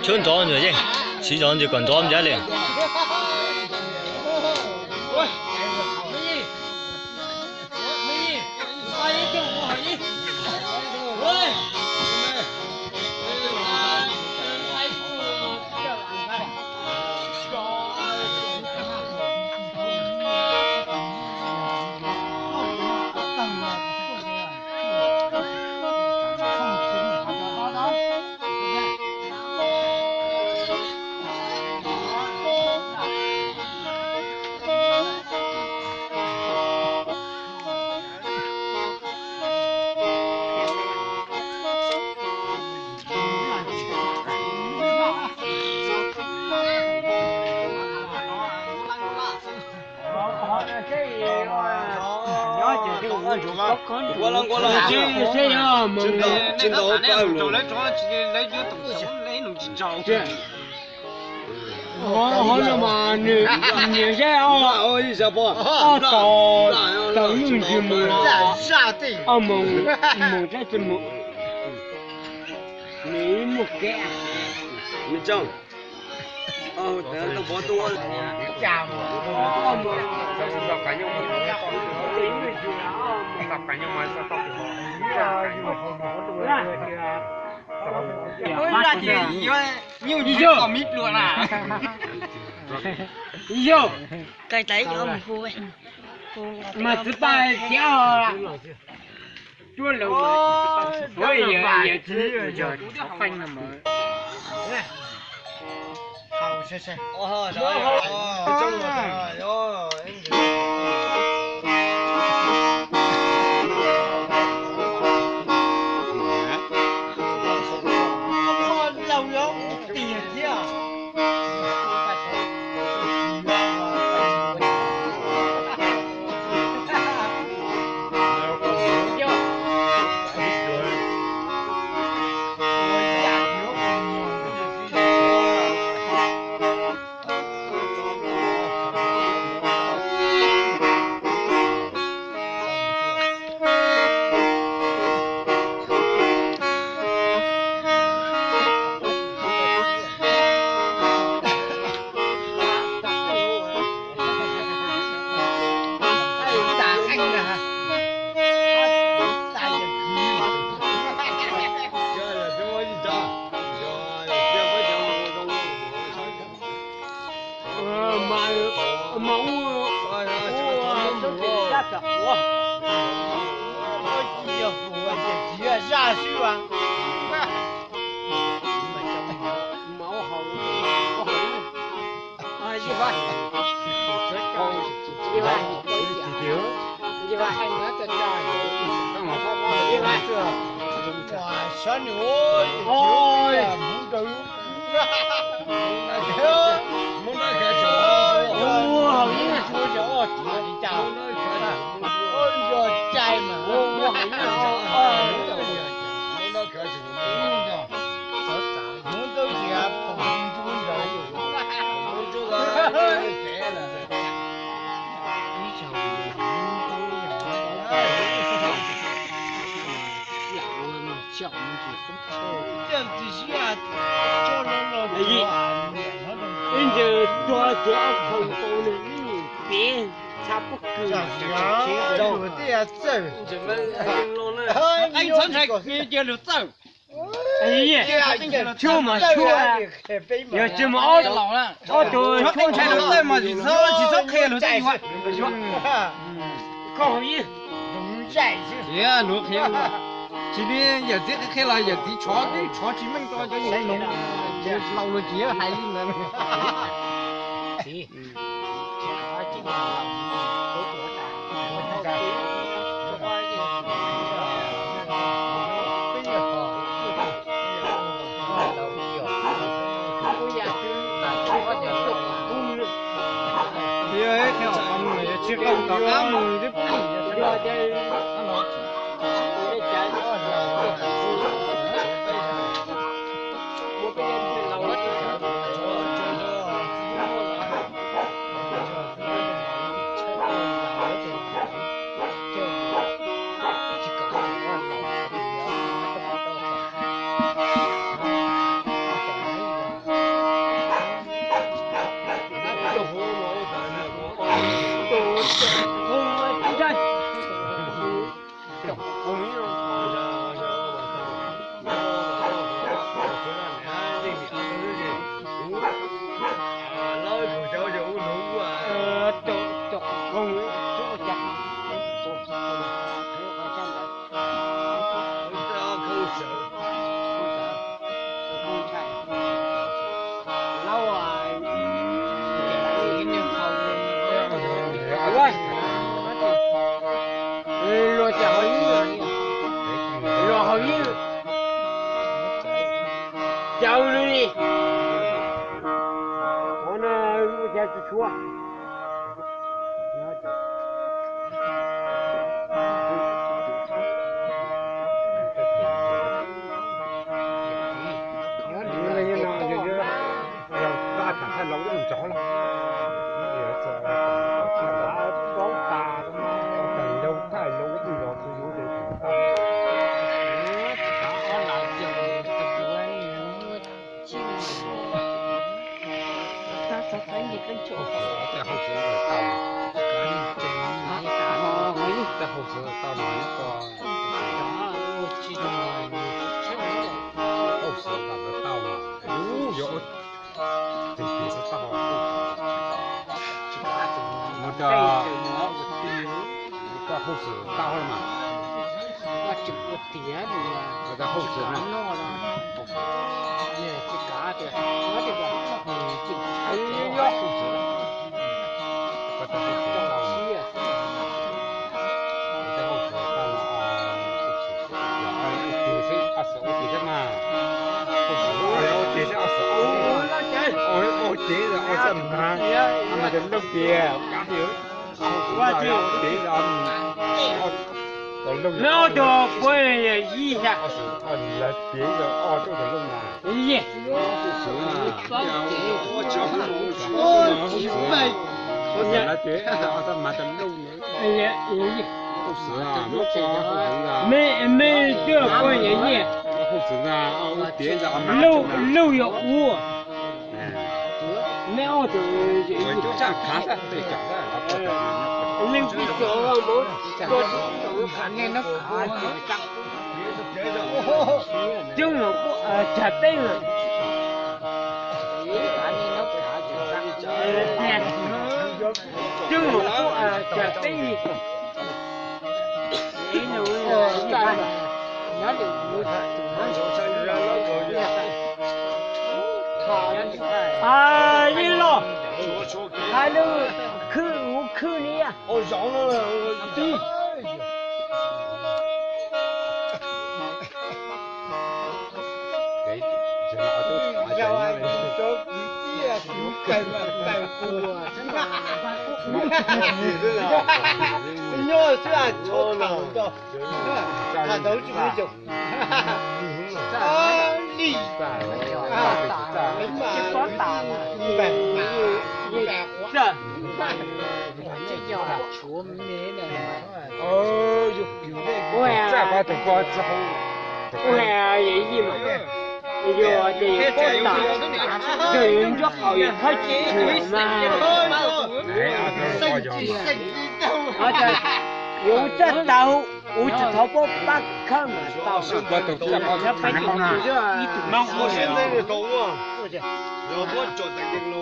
春装rồi chứ, chỉ chọn thì còn装giá liền.过了，这样嘛，真到半路。好了嘛，你这啊，到用去嘛，么这怎么没么干？没挣。哦，等到不多。家伙，cái đấy cho mình phu ấy mà thứ ba kéo là chúa lâu rồi giờ chứ giờ phanh là mà好，谢谢。哦，挣了，哟。小牛，哦，木头，木头开始，哇，你看我叫我弟弟家，哎呦，家嘛，我还木头开始，木头家碰住了，碰住了，对了。叫你去这样子是啊，叫了人家多碰到了你别差不多。走的呀走，哎，刚才你叫了走。哎呀，跳嘛跳啊！要这么熬老了，熬到跳起来了嘛，几次开了再说。靠一，也路开了。今天有这个开了，有的床前面多就有弄，老了几还有呢。这个搞俺们的不落下好硬，落好硬，教你，我呢目前是说。太老用着了，也是老大的嘛，太老用着是有点不大。在后头到了，在后头到哪一个？后头那个到了，哦哟。这是大好那个挂后子大会嘛？我这个点的呀，我在后子呢。呢，这嘎的，我这个这哎呀，后子，我在后子到了，我在后子到了啊，底薪25底薪嘛，我底薪25。我这个我怎么看？他们的路边，加油！我这别人到路上，那都不也一下。我是来别的澳洲的路嘛。咦？我是来别的澳洲买的路呢。哎呀，咦？不是啊，我这个不是啊。没这不也一？不是啊，我别的路有五。没有的，我就这样看着，对讲的，那比较我我看见那卡就长，就我不吃对了，看见那卡就长，就我不吃对了，那就啊，你咯，还能我扣你呀？哦，上了，我对。你要是按抽糖的，他都是那种。啊，你多大了？100这叫出名的。哦，有再把这个之后，我看也一嘛。有这个大，人就好像他几嘛。而且有这刀，我只淘宝把看嘛，到时候我都这么要摆进去是吧？我现在的刀啊，要多脚在跟路。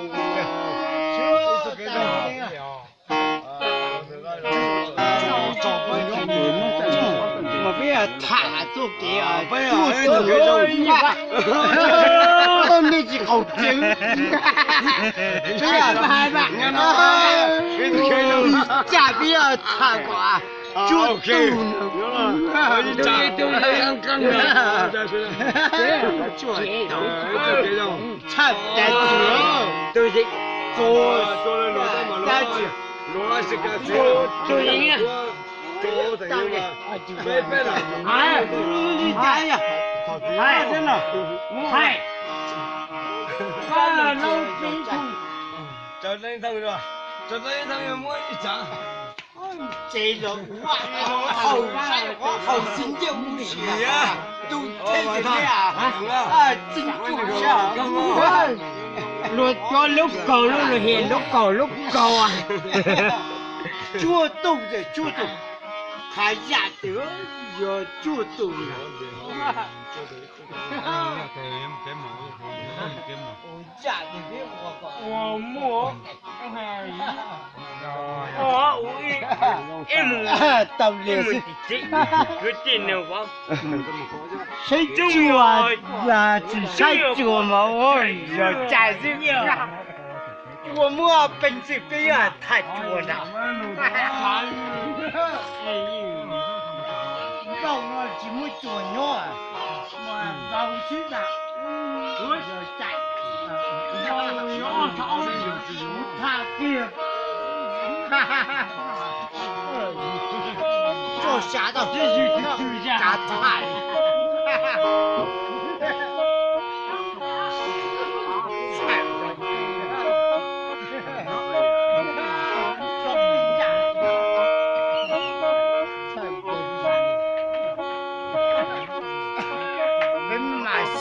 我不要他做给啊，不要做给你几口精，这样拍吧，假不要他瓜，就都差点都是做了大句，罗是个做赢啊。没背了，哎，你加呀，哎，真的，嗨，啊，老金虫，这人头是吧？这人头有么一张？这个哇，好新鲜无锡呀，都听着呀，啊，真住下，路高啊，脚动的脚动。看下得要做动了。我摸，到底是决定了我。谁中我呀？只sai chùa mà ôi, giờ chạy dữ nha. Chùa mua bình dị bây giờ thật chùa nào. 到我怎么做鸟啊？我老师的，我就在，我操，他爹，哈哈哈！就吓到这就炸菜，哈哈。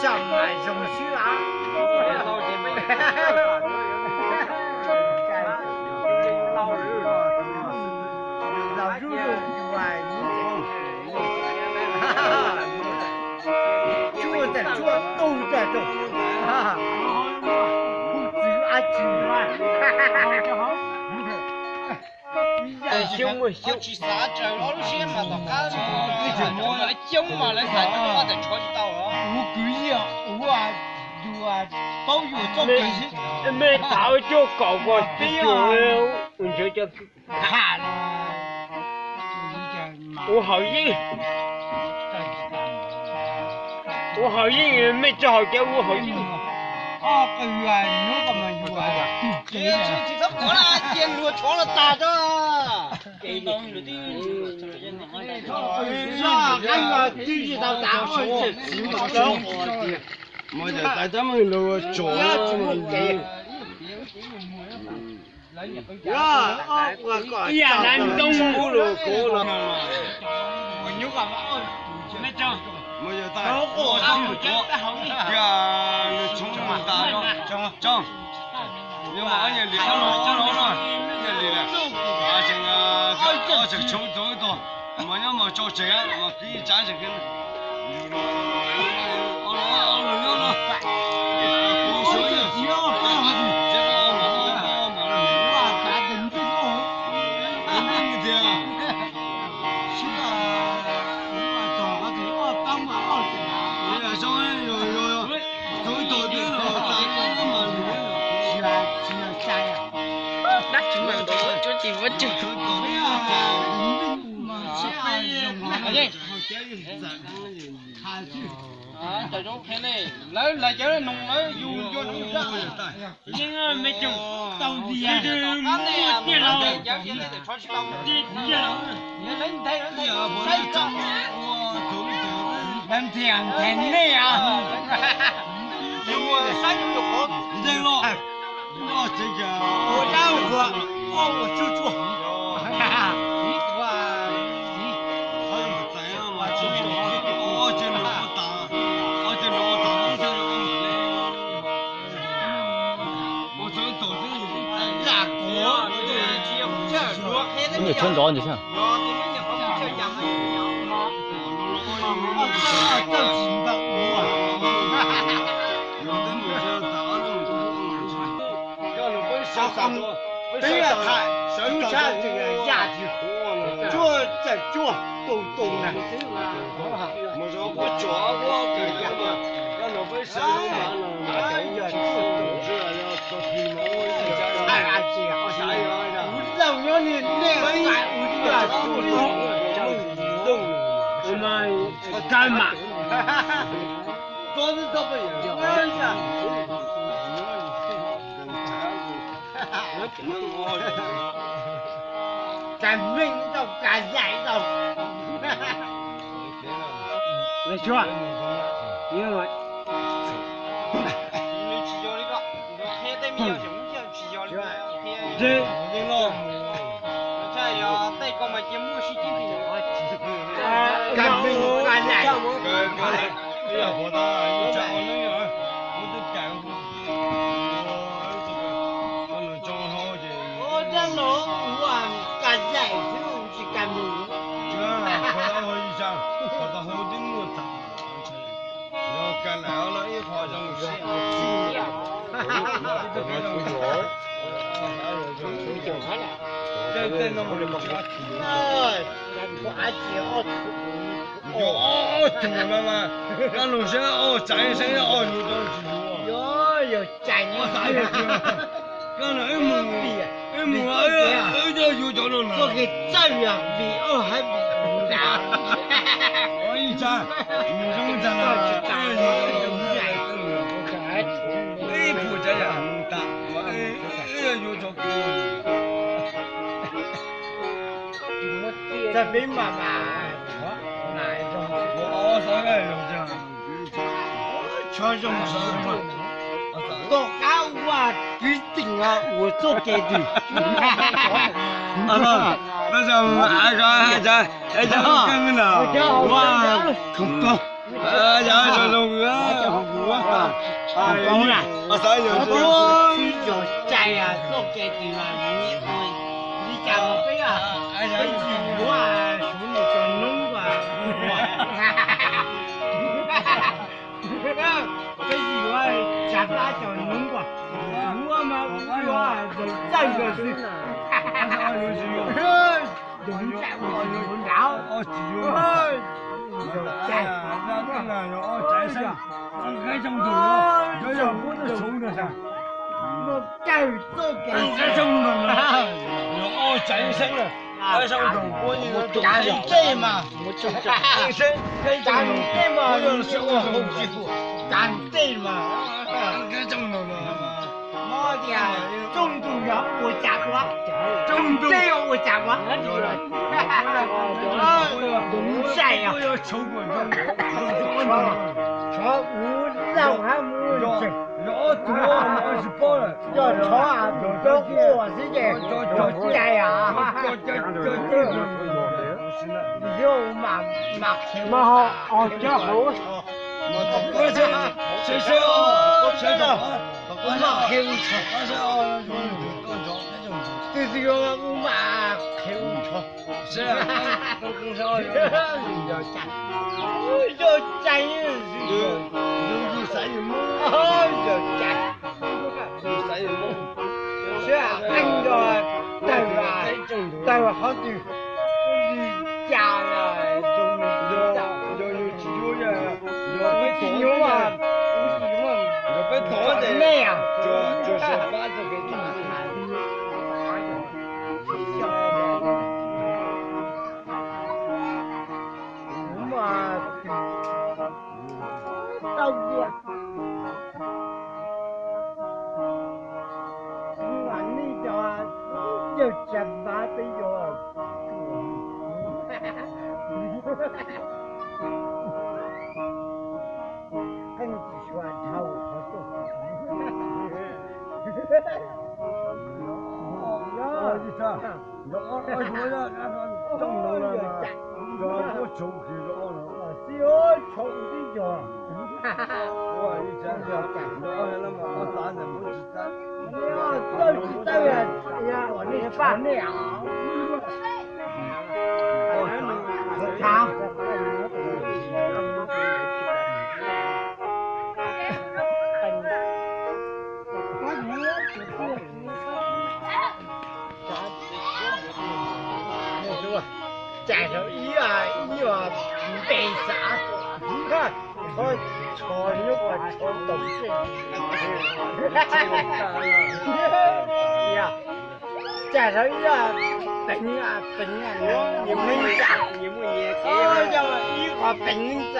上买什么去啊？老肉肉以外，坐在坐都在动，哈哈，不止啊止啊，凶不凶？去啥子？老多钱嘛，到干嘛？你就摸来讲嘛，来看我在穿到啊。我故意啊，我啊，保佑做这些。没到就搞过这样，我就看了。我好硬，我好硬，没做好家我好硬。啊，个圆那个嘛圆啊，这怎么了？沿路穿了大的。给当了的，是啊，俺个第一道大我是金毛的，我就带咱们那个做呀，南东过了，我牛干嘛？没讲。我就带我去呀，你冲嘛大了，讲，你往年离了，讲了，你离了，啊这个这个抽多一多，我要么做这样，我可以站着跟，我就啊，这种看嘞，来叫人弄了，有弄啥？应该没中，到底啊，这电脑，电脑，人太，谁搞？人天的呀！有山有河，对了，我这个，我家我就做，哈哈，你穿着就行。对呀，他生产这个牙齿，脚在脚都动了。我说我脚我这个嘛，让老百姓嘛，哎呀，要做皮毛，哎呀，这好吓人呀！让让你那个我们干嘛？桌子都不有。干命到干来到，来说，因为这干命干来，哎呀，我的，你讲我那样，我都干过，我能种好的。我这老我干来就是干命。这回到我一想，回到后头我咋去？要干来了，一夸张是。哈哈哈！这个出脚，出脚看了。对，那么的家庭。哎，花脚。哦，怎么嘛？干路线哦，站一身哦，有东西哦。有站一身。干了一模哎呀，有叫了呢。我给站两米，还比不了。站，女中站了，哎，不这样打，有着这边妈妈，哪一种？我啥个有这？全种什么？我我决定啊，我做给你。那叫还在跟呢，哇，空空，就弄个，啥有这？就在呀，做给你了，你讲我背啊，背起我啊，手里就弄过，背起我假发就弄过，我嘛我就站着去。妈的呀，中毒了，我讲过，中毒我讲过，龙山呀，说无让还没整，要多是包了，要炒啊，要火是的，要加呀，你就马好，哦，叫好。谁说？我知道。我马开无车，就是个我马开无车，是啊，要站有啥有梦，要站，有啥有梦？是啊，按照带吧好久，你家了就有几牛呀？有几牛啊？被打的，那样，就是把这个打到底，我那叫啊，就怎么的哟？很喜欢跳舞。站上一啊被杀，你看我操你我操懂事，呀，站上一啊笨啊，你们家你们也给我叫一个笨渣，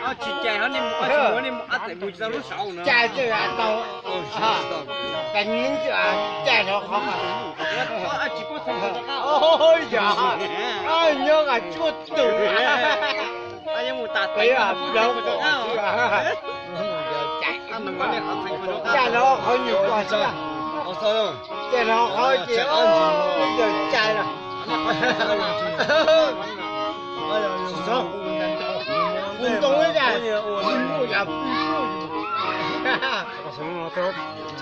啊，去见上你我的妈在不知道路上呢。站这啊到啊，笨这啊站上好嘛。啊，结果从哦呀，哎娘啊，就懂啊！哎呀，我打对啊，不要我啊！站着好牛啊！是吧？我操哟！站着好久，你就站了。哎呀，走，运动一点，不要不哈哈。我什么都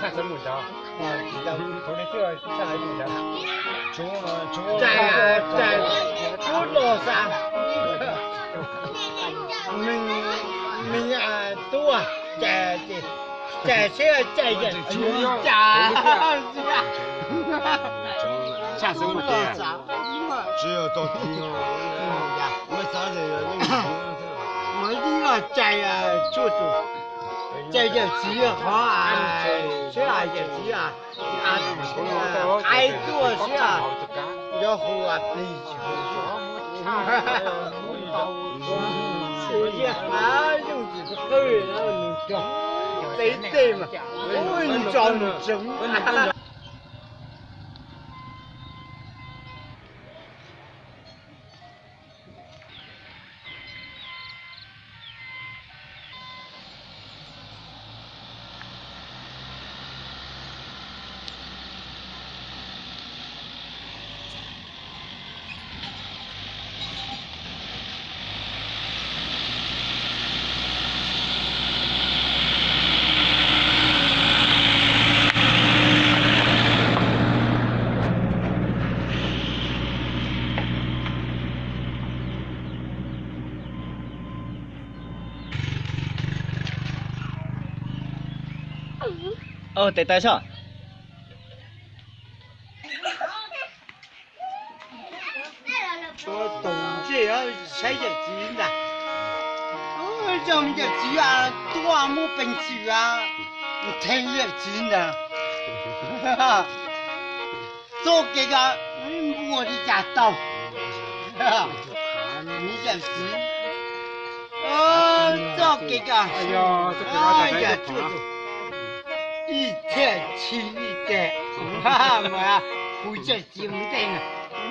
产生不着。从你这下来不着。在不落山，mình tua chè sẽ chè chè chả产生不着。只有到天哦，没啥人，每啲個掣啊，做這就只好啊，是啊，就只啊，愛做是啊，要好啊，比較。谁呀？啊，用几个狗然后能装，对嘛？我装真。哦，得带上。我冬季要采点鸡的，咱们这鸡啊，多么本鸡啊，太热鸡呢，哈哈，做这个我的家刀，哈哈，你这鸡，做这个，哎呀，这个呀，做一天吃一天，哈哈，我不这鸡没得呢。